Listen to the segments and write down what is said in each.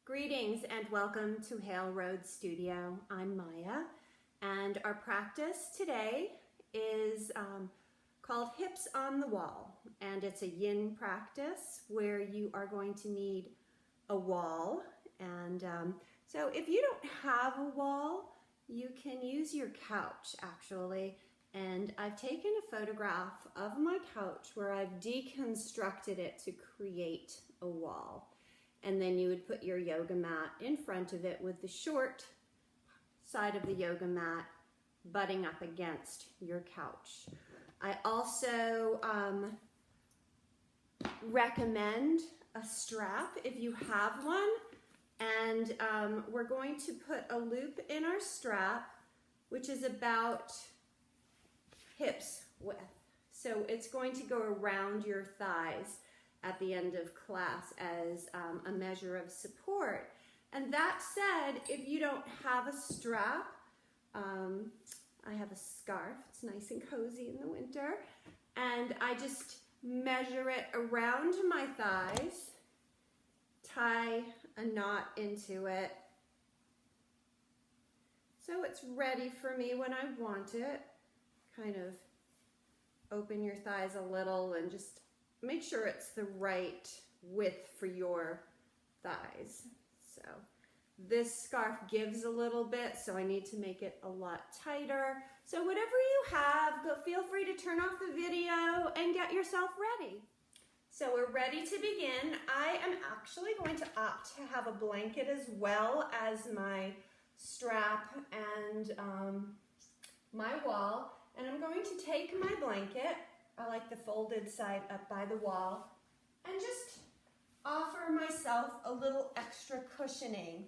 Greetings and welcome to Hale Road Studio. I'm Maya, and our practice today is called Hips on the Wall, and it's a yin practice where you are going to need a wall. And so if you don't have a wall, you can use your couch actually. And I've taken a photograph of my couch where I've deconstructed it to create a wall. And then you would put your yoga mat in front of it with the short side of the yoga mat butting up against your couch. I also recommend a strap if you have one. And we're going to put a loop in our strap, which is about hips width. So it's going to go around your thighs at the end of class as a measure of support. And that said, if you don't have a strap, I have a scarf. It's nice and cozy in the winter. And I just measure it around my thighs, tie a knot into it, so it's ready for me when I want it. Kind of open your thighs a little and just make sure it's the right width for your thighs. So this scarf gives a little bit, so I need to make it a lot tighter. So whatever you have, feel free to turn off the video and get yourself ready. So we're ready to begin. I am actually going to opt to have a blanket as well as my strap and my wall. And I'm going to take my blanket, I like the folded side up by the wall, and just offer myself a little extra cushioning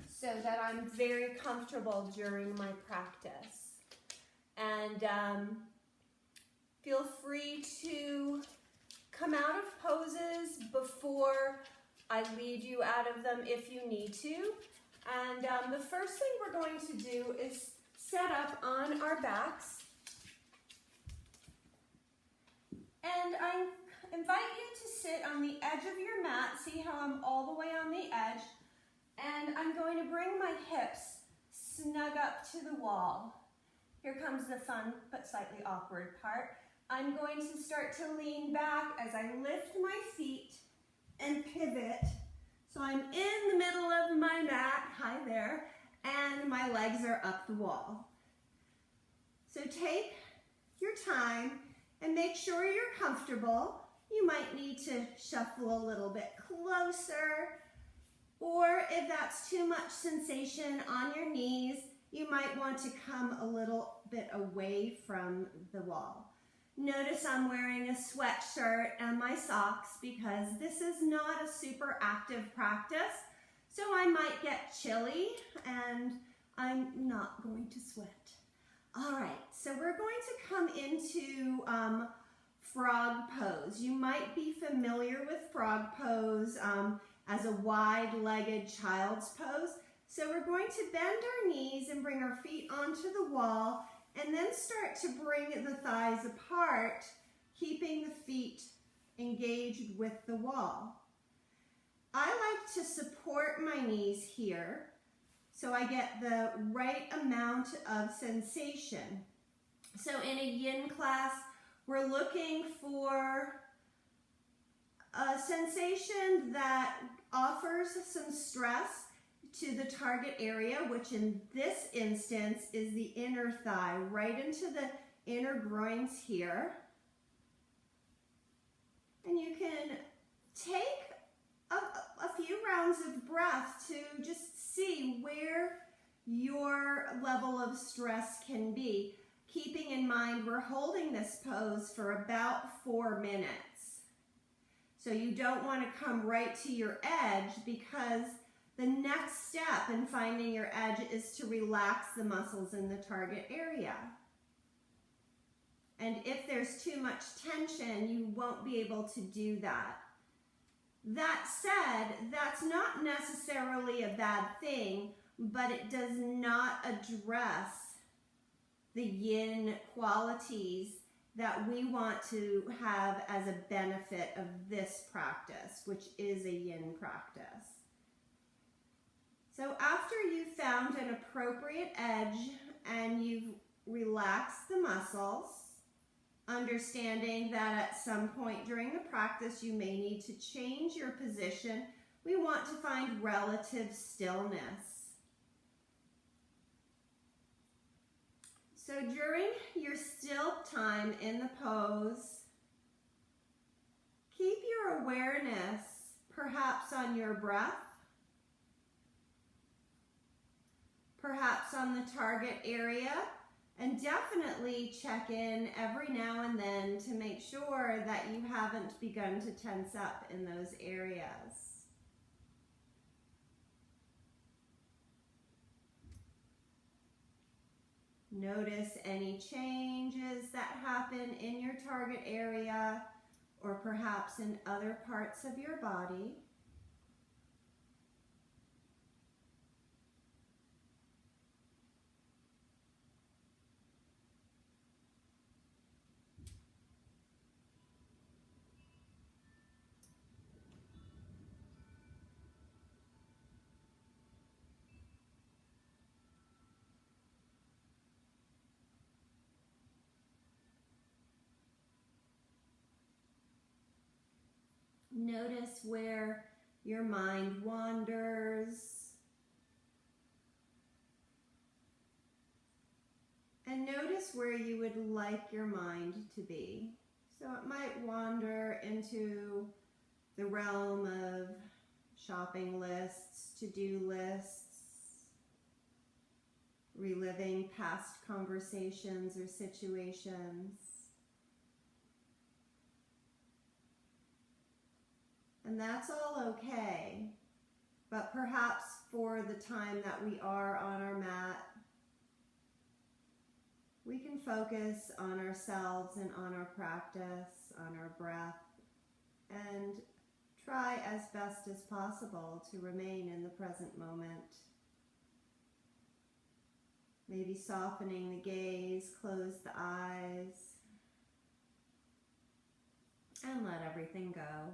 so that I'm very comfortable during my practice. And feel free to come out of poses before I lead you out of them if you need to. And the first thing we're going to do is set up on our backs. And I invite you to sit on the edge of your mat. See how I'm all the way on the edge. And I'm going to bring my hips snug up to the wall. Here comes the fun but slightly awkward part. I'm going to start to lean back as I lift my feet and pivot. So I'm in the middle of my mat, hi there, and my legs are up the wall. So take your time and make sure you're comfortable. You might need to shuffle a little bit closer, or if that's too much sensation on your knees, you might want to come a little bit away from the wall. Notice I'm wearing a sweatshirt and my socks because this is not a super active practice, so I might get chilly and I'm not going to sweat. All right, so we're going to come into frog pose. You might be familiar with frog pose as a wide-legged child's pose. So we're going to bend our knees and bring our feet onto the wall and then start to bring the thighs apart, keeping the feet engaged with the wall. I like to support my knees here so I get the right amount of sensation. So in a yin class, we're looking for a sensation that offers some stress to the target area, which in this instance is the inner thigh, right into the inner groins here. And you can take a few rounds of breath to just see where your level of stress can be, keeping in mind we're holding this pose for about 4 minutes. So you don't want to come right to your edge, because the next step in finding your edge is to relax the muscles in the target area. And if there's too much tension, you won't be able to do that. That said, that's not necessarily a bad thing, but it does not address the yin qualities that we want to have as a benefit of this practice, which is a yin practice. So after you've found an appropriate edge and you've relaxed the muscles, understanding that at some point during the practice you may need to change your position, we want to find relative stillness. So during your still time in the pose, keep your awareness perhaps on your breath, perhaps on the target area, and definitely check in every now and then to make sure that you haven't begun to tense up in those areas. Notice any changes that happen in your target area or perhaps in other parts of your body. Notice where your mind wanders. And notice where you would like your mind to be. So it might wander into the realm of shopping lists, to-do lists, reliving past conversations or situations. And that's all okay, but perhaps for the time that we are on our mat, we can focus on ourselves and on our practice, on our breath, and try as best as possible to remain in the present moment. Maybe softening the gaze, close the eyes, and let everything go.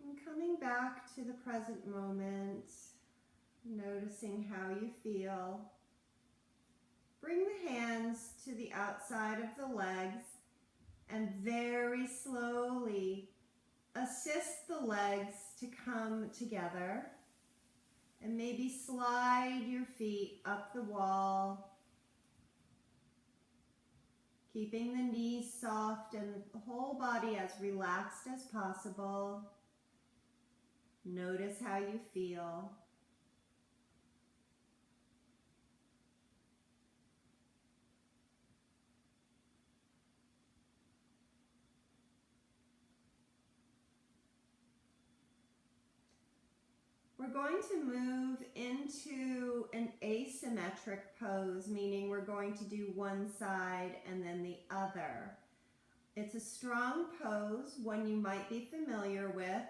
And coming back to the present moment, noticing how you feel. Bring the hands to the outside of the legs and very slowly assist the legs to come together. And maybe slide your feet up the wall, keeping the knees soft and the whole body as relaxed as possible. Notice how you feel. We're going to move into an asymmetric pose, meaning we're going to do one side and then the other. It's a strong pose, one you might be familiar with.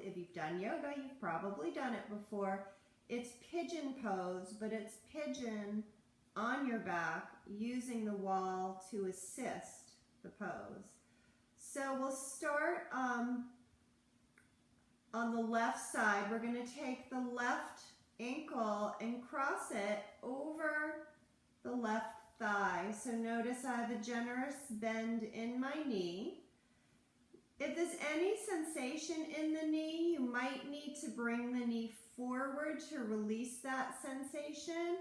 If you've done yoga, you've probably done it before. It's pigeon pose, but it's pigeon on your back using the wall to assist the pose. So we'll start on the left side. We're going to take the left ankle and cross it over the left thigh. So notice I have a generous bend in my knee. If there's any sensation in the knee, you might need to bring the knee forward to release that sensation.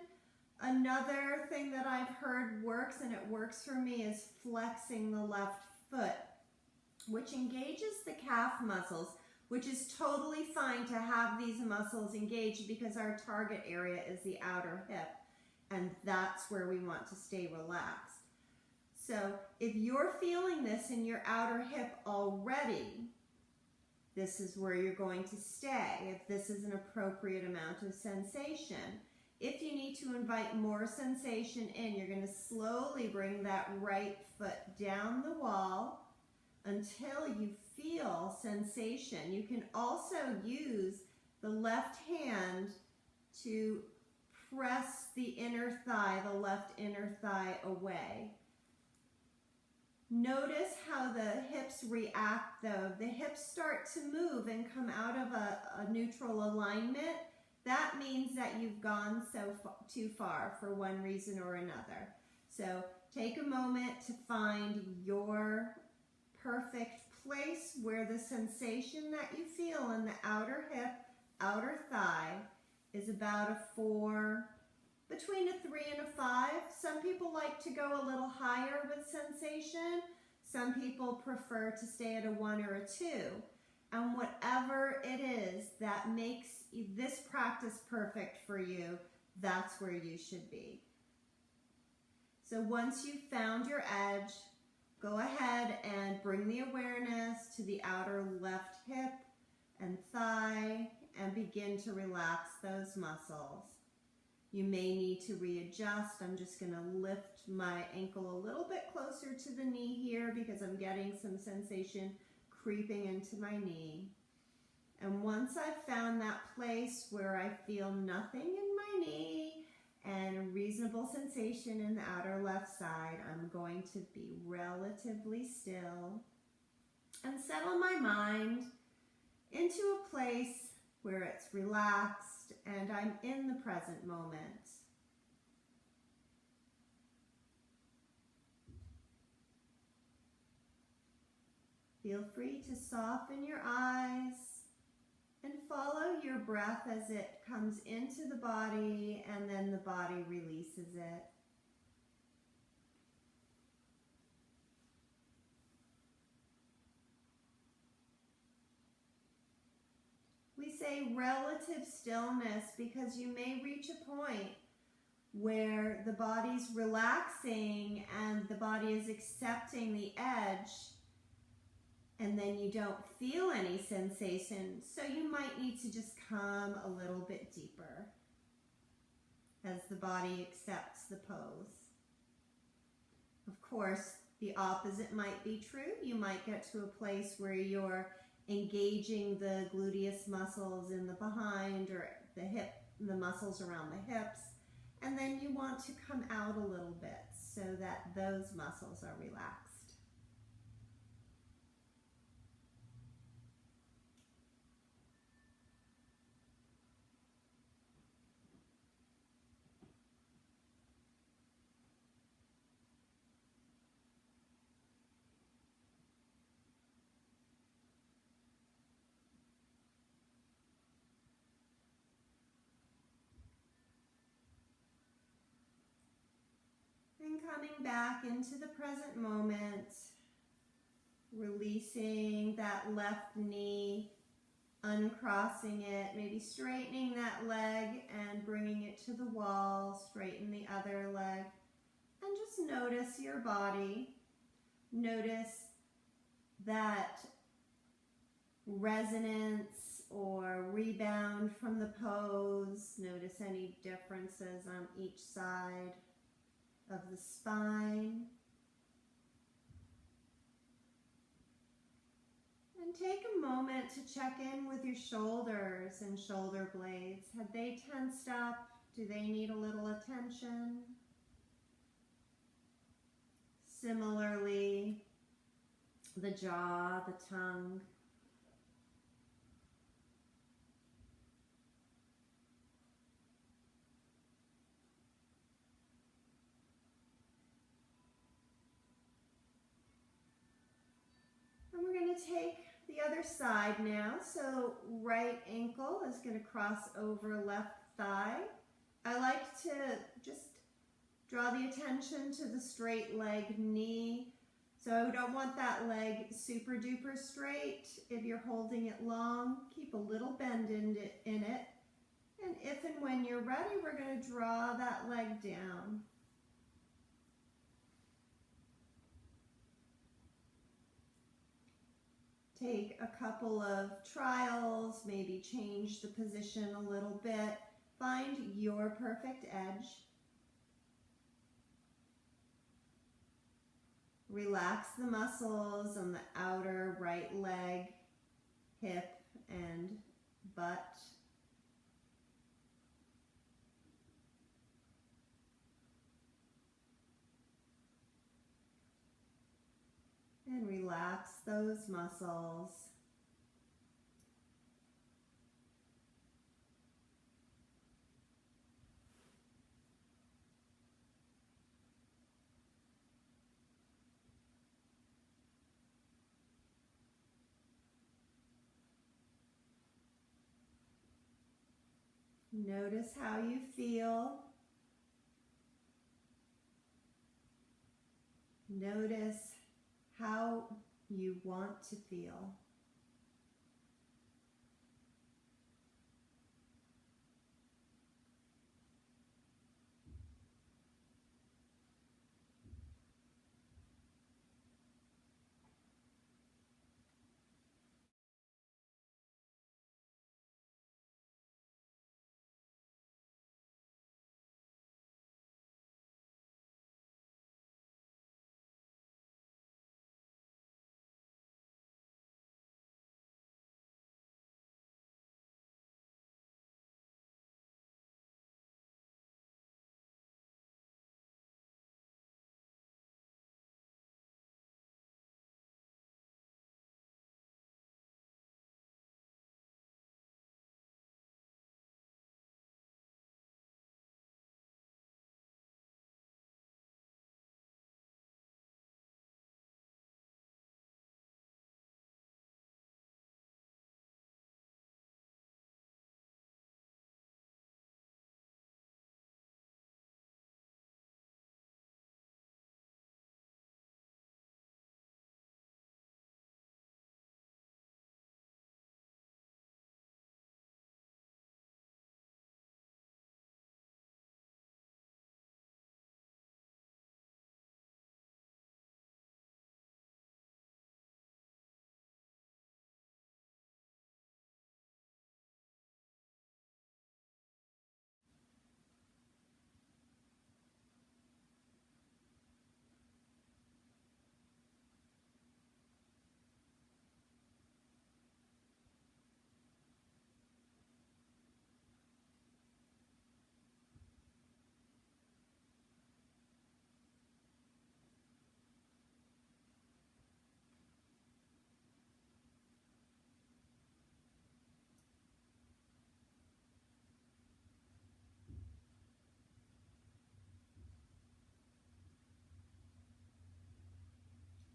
Another thing that I've heard works, and it works for me, is flexing the left foot, which engages the calf muscles, which is totally fine to have these muscles engaged because our target area is the outer hip, and that's where we want to stay relaxed. So if you're feeling this in your outer hip already, this is where you're going to stay, if this is an appropriate amount of sensation. If you need to invite more sensation in, you're going to slowly bring that right foot down the wall until you feel sensation. You can also use the left hand to press the inner thigh, the left inner thigh away. Notice how the hips react though. The hips start to move and come out of a neutral alignment. That means that you've gone too far for one reason or another. So take a moment to find your perfect place where the sensation that you feel in the outer hip, outer thigh is about a 4, between a 3 and a 5. Some people like to go a little higher with sensation. Some people prefer to stay at a 1 or a 2. And whatever it is that makes this practice perfect for you, that's where you should be. So once you've found your edge, go ahead and bring the awareness to the outer left hip and thigh and begin to relax those muscles. You may need to readjust. I'm just going to lift my ankle a little bit closer to the knee here because I'm getting some sensation creeping into my knee. And once I've found that place where I feel nothing in my knee and a reasonable sensation in the outer left side, I'm going to be relatively still and settle my mind into a place where it's relaxed and I'm in the present moment. Feel free to soften your eyes and follow your breath as it comes into the body and then the body releases it. We say relative stillness because you may reach a point where the body's relaxing and the body is accepting the edge, and then you don't feel any sensation, so you might need to just come a little bit deeper as the body accepts the pose. Of course, the opposite might be true. You might get to a place where you're engaging the gluteus muscles in the behind or the hip, the muscles around the hips, and then you want to come out a little bit so that those muscles are relaxed. And coming back into the present moment, releasing that left knee, uncrossing it, maybe straightening that leg and bringing it to the wall, straighten the other leg, and just notice your body. Notice that resonance or rebound from the pose. Notice any differences on each side of the spine. And take a moment to check in with your shoulders and shoulder blades. Have they tensed up? Do they need a little attention? Similarly, the jaw, the tongue. And we're going to to take the other side now. So right ankle is going to cross over left thigh. I like to just draw the attention to the straight leg knee. So we don't want that leg super duper straight. If you're holding it long, keep a little bend in it. And if and when you're ready, we're going to draw that leg down. Take a couple of trials, maybe change the position a little bit. Find your perfect edge. Relax the muscles on the outer right leg, hip, and butt. And relax those muscles. Notice how you feel. Notice how you want to feel.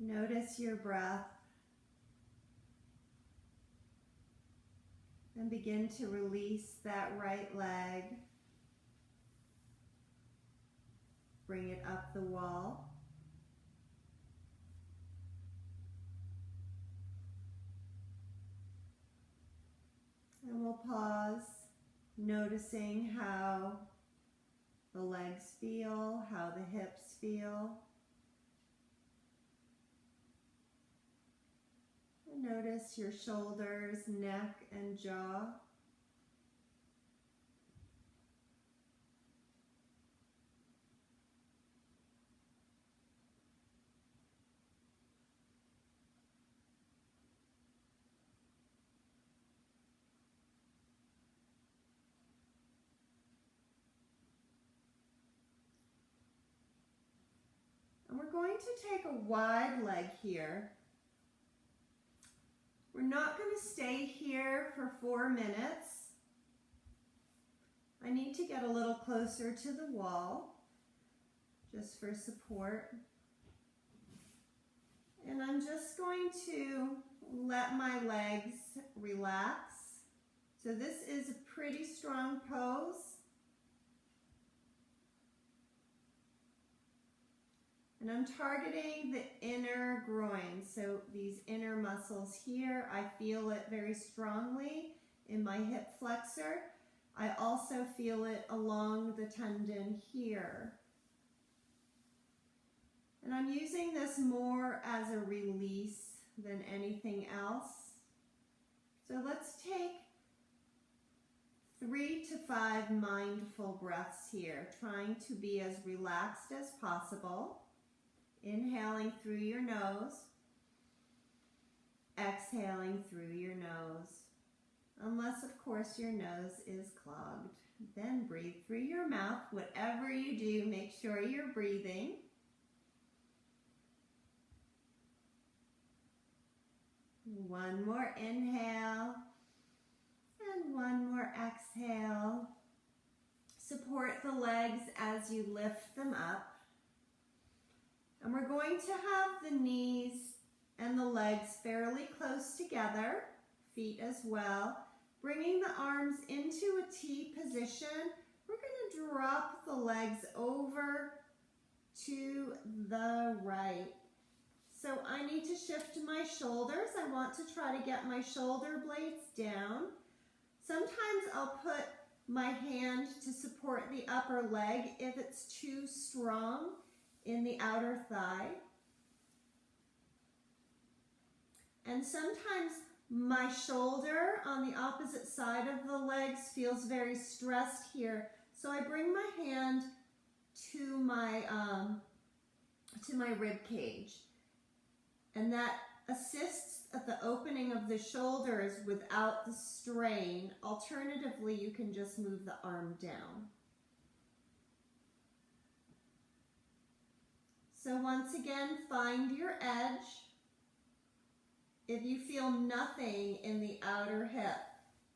Notice your breath and begin to release that right leg. Bring it up the wall. And we'll pause, noticing how the legs feel, how the hips feel. And notice your shoulders, neck, and jaw. And we're going to take a wide leg here. We're not going to stay here for 4 minutes. I need to get a little closer to the wall, just for support. And I'm just going to let my legs relax. So this is a pretty strong pose. And I'm targeting the inner groin. So these inner muscles here, I feel it very strongly in my hip flexor. I also feel it along the tendon here. And I'm using this more as a release than anything else. So let's take 3 to 5 mindful breaths here, trying to be as relaxed as possible. Inhaling through your nose, exhaling through your nose. Unless, of course, your nose is clogged. Then breathe through your mouth. Whatever you do, make sure you're breathing. One more inhale and one more exhale. Support the legs as you lift them up. And we're going to have the knees and the legs fairly close together, feet as well. Bringing the arms into a T position, we're going to drop the legs over to the right. So I need to shift my shoulders. I want to try to get my shoulder blades down. Sometimes I'll put my hand to support the upper leg if it's too strong in the outer thigh. And sometimes my shoulder on the opposite side of the legs feels very stressed here. So I bring my hand to my rib cage. And that assists at the opening of the shoulders without the strain. Alternatively, you can just move the arm down. So once again, find your edge. If you feel nothing in the outer hip,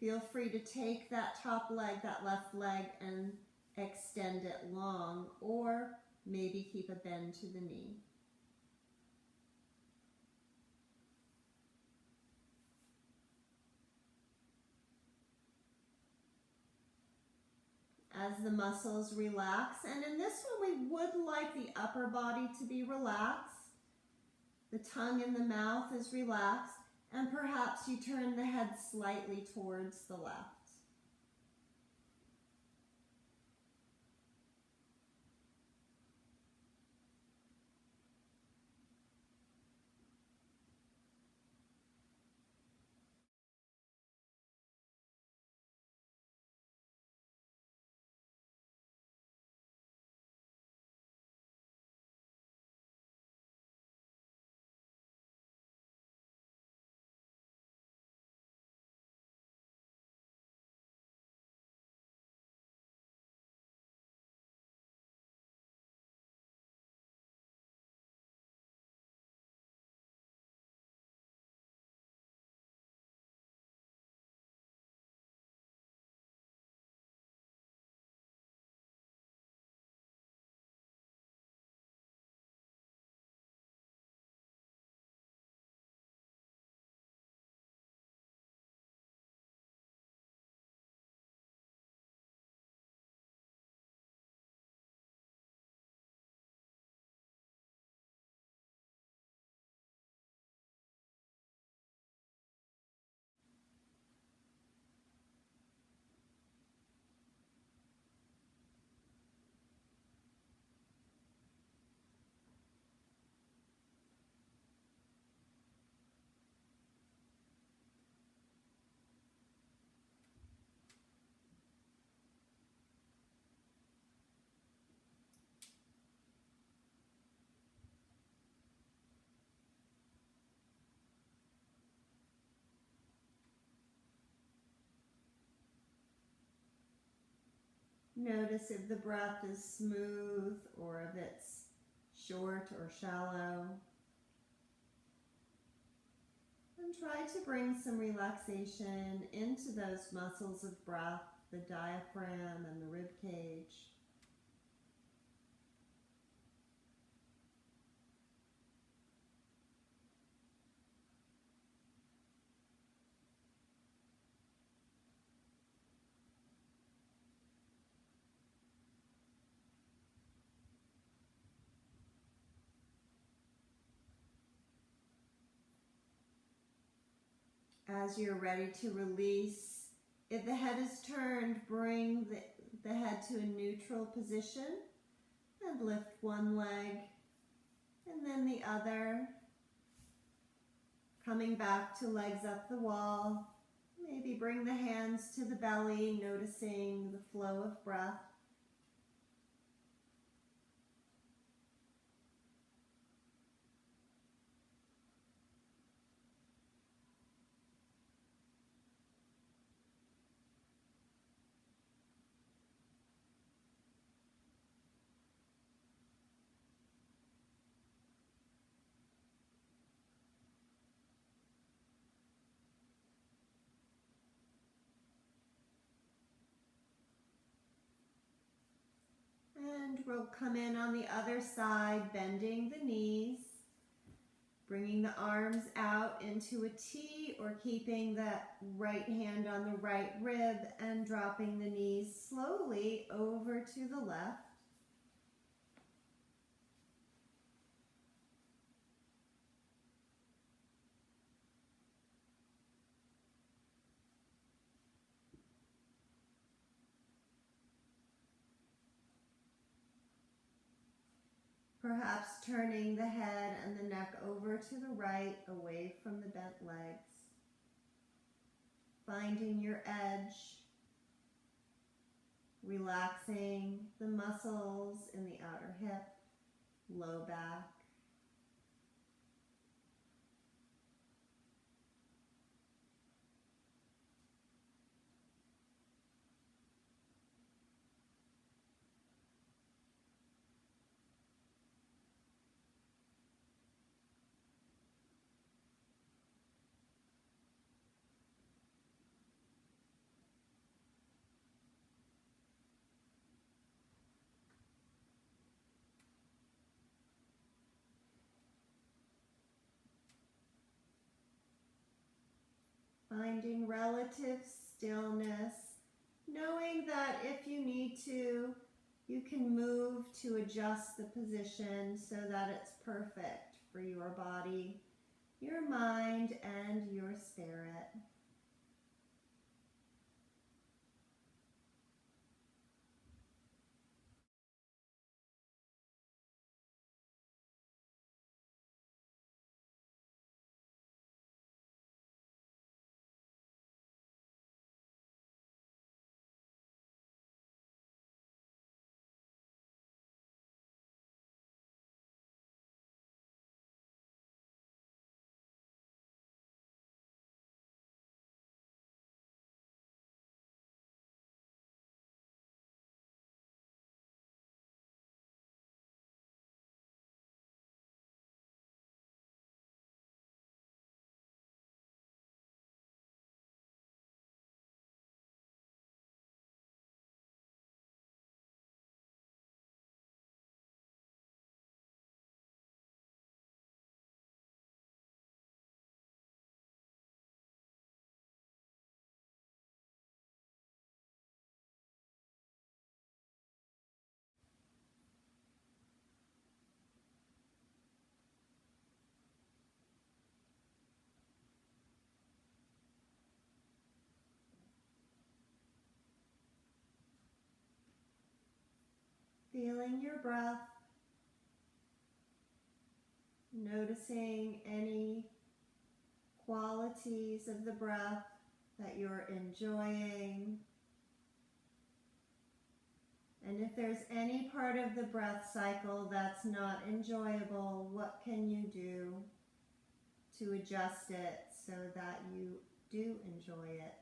feel free to take that top leg, that left leg, and extend it long, or maybe keep a bend to the knee. As the muscles relax, and in this one we would like the upper body to be relaxed. The tongue in the mouth is relaxed, and perhaps you turn the head slightly towards the left. Notice if the breath is smooth or if it's short or shallow. And try to bring some relaxation into those muscles of breath, the diaphragm and the rib cage. As you're ready to release, if the head is turned, bring the head to a neutral position and lift one leg and then the other. Coming back to legs up the wall. Maybe bring the hands to the belly, noticing the flow of breath. And we'll come in on the other side, bending the knees, bringing the arms out into a T or keeping that right hand on the right rib and dropping the knees slowly over to the left. Perhaps turning the head and the neck over to the right, away from the bent legs. Finding your edge, relaxing the muscles in the outer hip, low back. Finding relative stillness, knowing that if you need to, you can move to adjust the position so that it's perfect for your body, your mind, and your spirit. Feeling your breath, noticing any qualities of the breath that you're enjoying. And if there's any part of the breath cycle that's not enjoyable, what can you do to adjust it so that you do enjoy it?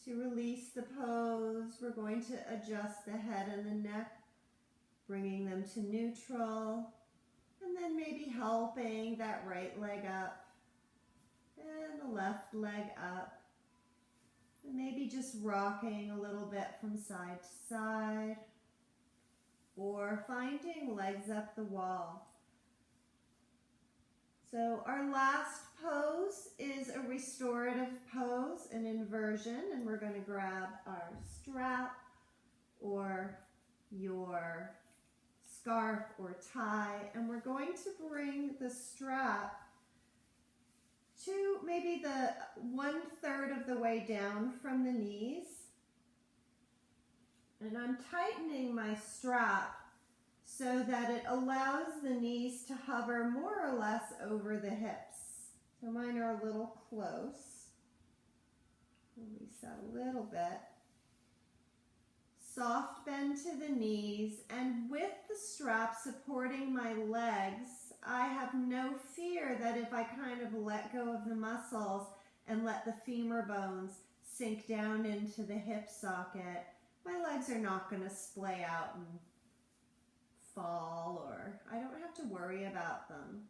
To release the pose, we're going to adjust the head and the neck bringing them to neutral, and then maybe helping that right leg up and the left leg up. And maybe just rocking a little bit from side to side, or finding legs up the wall. So our last pose is a restorative pose, an inversion, and we're going to grab our strap or your scarf or tie, and we're going to bring the strap to maybe the 1/3 of the way down from the knees. And I'm tightening my strap so that it allows the knees to hover more or less over the hips. So mine are a little close. Release that a little bit. Soft bend to the knees, and with the strap supporting my legs, I have no fear that if I kind of let go of the muscles and let the femur bones sink down into the hip socket, my legs are not going to splay out and fall, or I don't have to worry about them.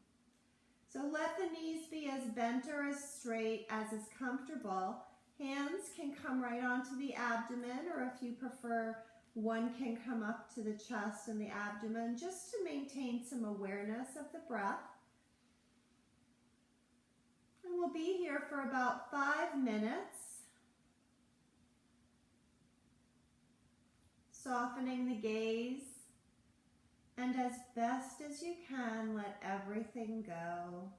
So let the knees be as bent or as straight as is comfortable. Hands can come right onto the abdomen, or if you prefer, one can come up to the chest and the abdomen, just to maintain some awareness of the breath. And we'll be here for about 5 minutes. Softening the gaze, and as best as you can, let everything go.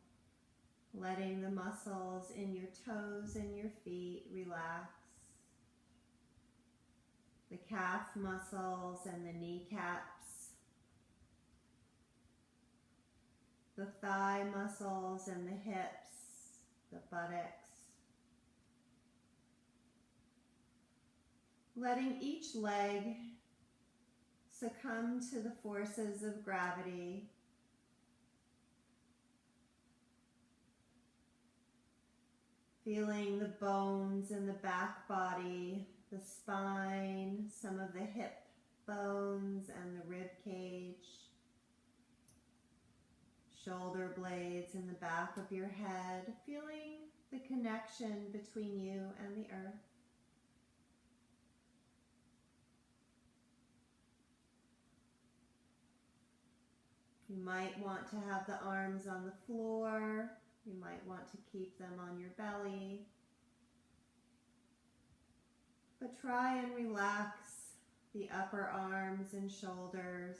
Letting the muscles in your toes and your feet relax. The calf muscles and the kneecaps. The thigh muscles and the hips, the buttocks. Letting each leg succumb to the forces of gravity. Feeling the bones in the back body, the spine, some of the hip bones and the rib cage, shoulder blades in the back of your head, feeling the connection between you and the earth. You might want to have the arms on the floor. You might want to keep them on your belly. But try and relax the upper arms and shoulders,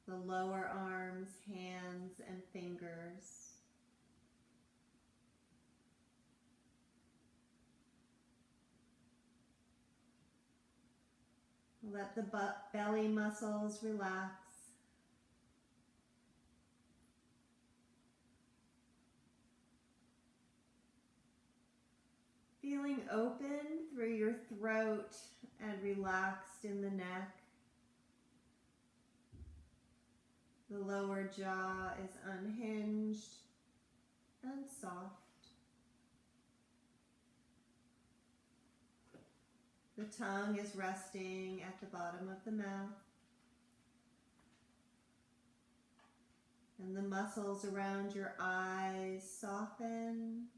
the lower arms, hands, and fingers. Let the belly muscles relax. Feeling open through your throat and relaxed in the neck. The lower jaw is unhinged and soft. The tongue is resting at the bottom of the mouth. And the muscles around your eyes soften,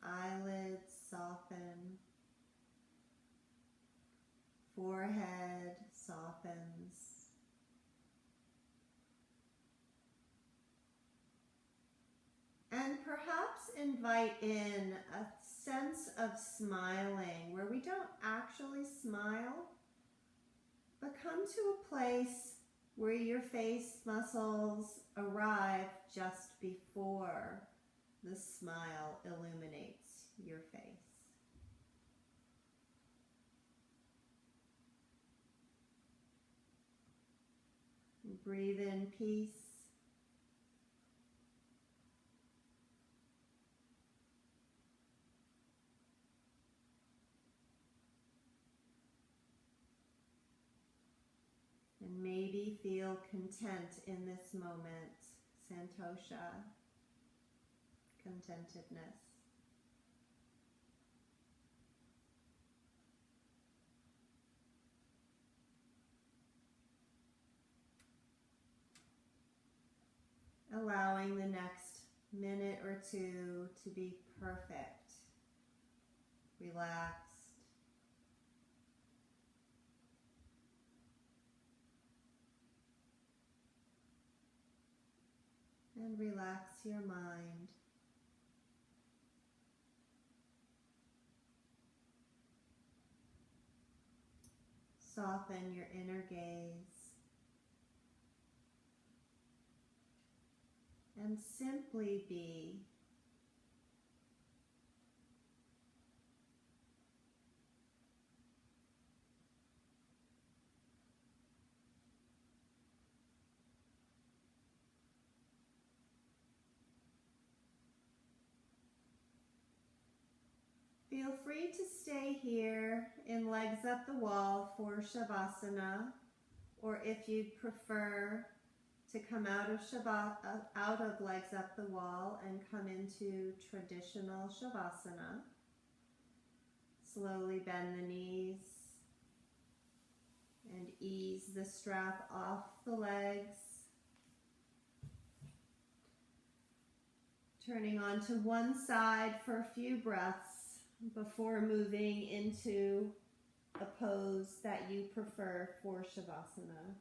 eyelids soften, forehead softens. And perhaps invite in a sense of smiling where we don't actually smile, but come to a place where your face muscles arrive just before the smile illuminates your face. Breathe in peace. And maybe feel content in this moment, santosha, contentedness. allowing the next minute or two to be perfect, relaxed. And relax your mind. Soften your inner gaze. And simply be. Feel free to stay here in legs up the wall for Shavasana, or if you'd prefer to come out of legs up the wall and come into traditional Shavasana. Slowly bend the knees and ease the strap off the legs. Turning onto one side for a few breaths before moving into a pose that you prefer for Shavasana.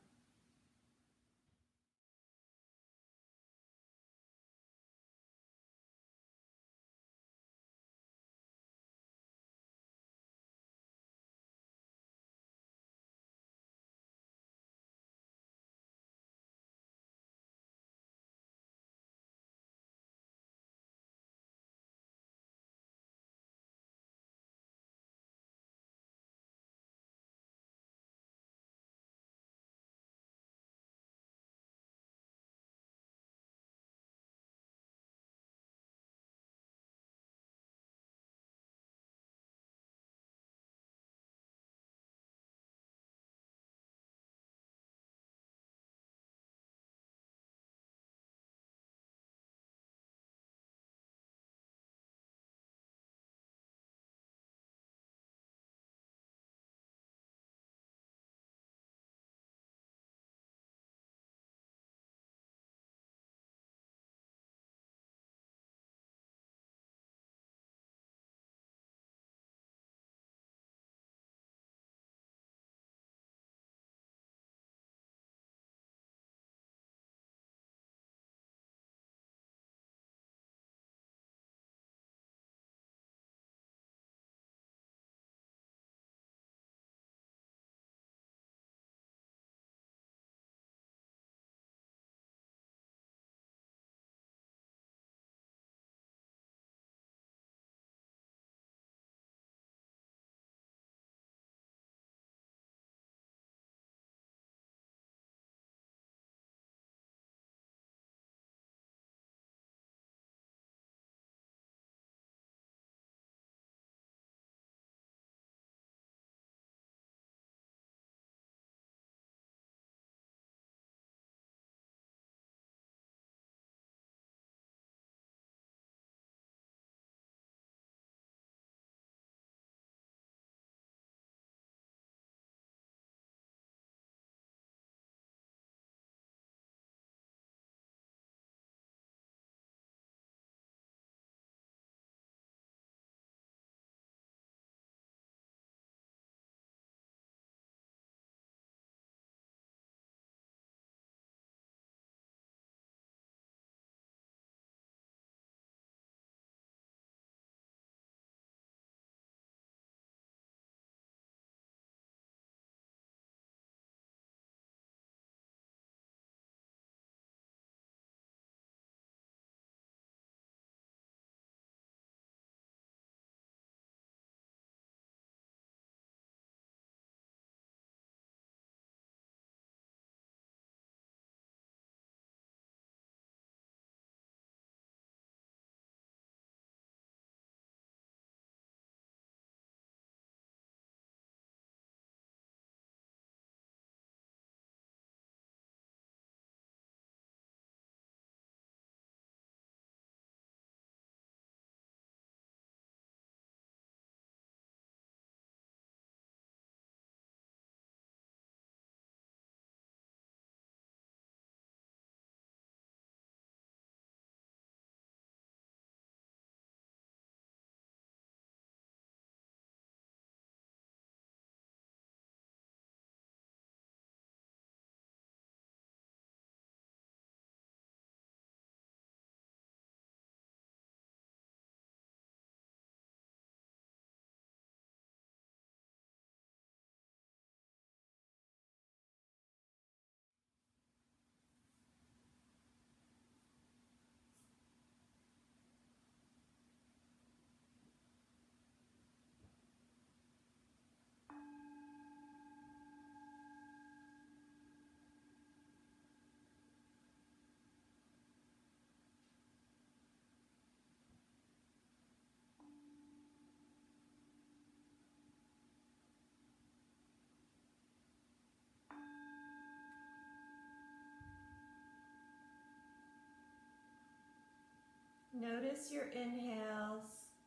Notice your inhales,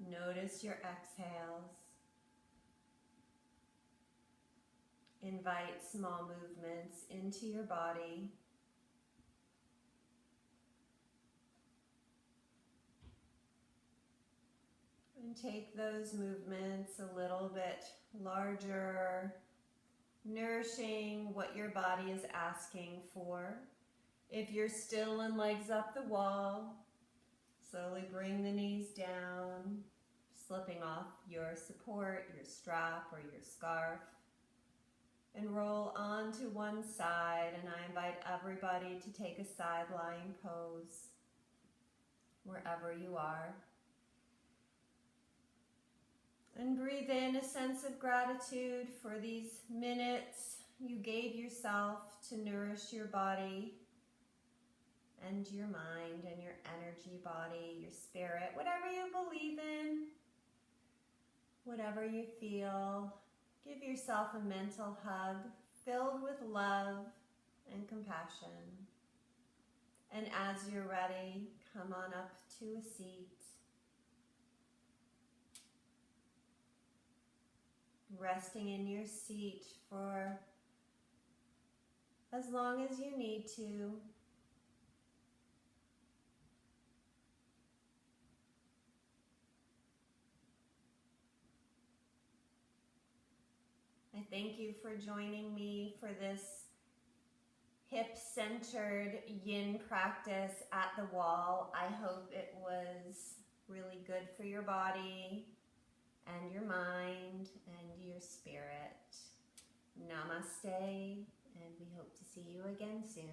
notice your exhales. Invite small movements into your body. And take those movements a little bit larger, nourishing what your body is asking for. If you're still in legs up the wall, slowly bring the knees down, slipping off your support, your strap or your scarf, and roll onto one side. And I invite everybody to take a side lying pose wherever you are. And breathe in a sense of gratitude for these minutes you gave yourself to nourish your body and your mind and your energy body, your spirit, whatever you believe in, whatever you feel. Give yourself a mental hug filled with love and compassion. And as you're ready, come on up to a seat. Resting in your seat for as long as you need to. I thank you for joining me for this hip-centered yin practice at the wall. I hope it was really good for your body and your mind and your spirit. Namaste, and we hope to see you again soon.